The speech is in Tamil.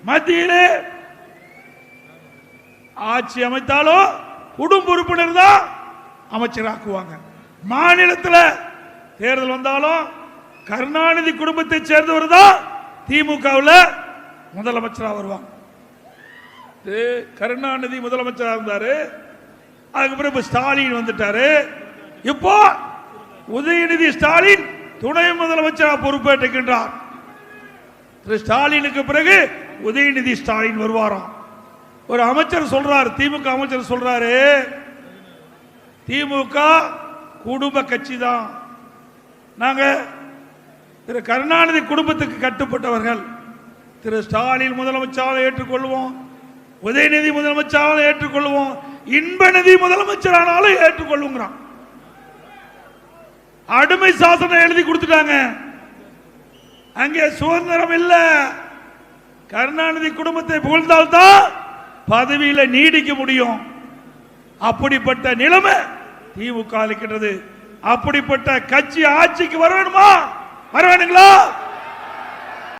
மத்தியிலே ஆட்சி அமைத்தாலும் குடும்ப உறுப்பினர் தான் அமைச்சராக்குவாங்க. மாநிலத்தில் தேர்தல் வந்தாலும் கருணாநிதி குடும்பத்தை சேர்ந்தவர் தான் திமுகவில் முதலமைச்சராக வருவாங்க. கருணாநிதி முதலமைச்சராக இருந்தாரு, அதுக்கப்புறம் இப்ப ஸ்டாலின் வந்துட்டாரு. இப்போ உதயநிதி ஸ்டாலின் துணை முதலமைச்சராக பொறுப்பேற்றுகின்றார். திரு ஸ்டாலினுக்கு பிறகு உதயநிதி ஸ்டாலின் வருவாராம். ஒரு அமைச்சர் சொல்றாரு, திமுக அமைச்சர் சொல்றாரு, திமுக குடும்ப கட்சி தான், நாங்க திரு கருணாநிதி குடும்பத்துக்கு கட்டுப்பட்டவர்கள். திரு ஸ்டாலின் முதலமைச்சராக ஏற்றுக்கொள்வோம், உதயநிதி முதலமைச்சராக ஏற்றுக்கொள்வோம், இன்பநிதி முதலமைச்சரானாலும் ஏற்றுக்கொள்ளுங்கிறான். அடிமை சாசனம் எழுதி கொடுத்துட்டாங்க. அங்கே சுதந்திரம் இல்ல. கருணாநிதி குடும்பத்தை புகழ்ந்தால்தான் பதவியில நீடிக்க முடியும். அப்படிப்பட்ட நிலைமை திமுக இருக்கின்றது. அப்படிப்பட்ட கட்சி ஆட்சிக்கு வர வேணுமா? வர வேணுங்களா?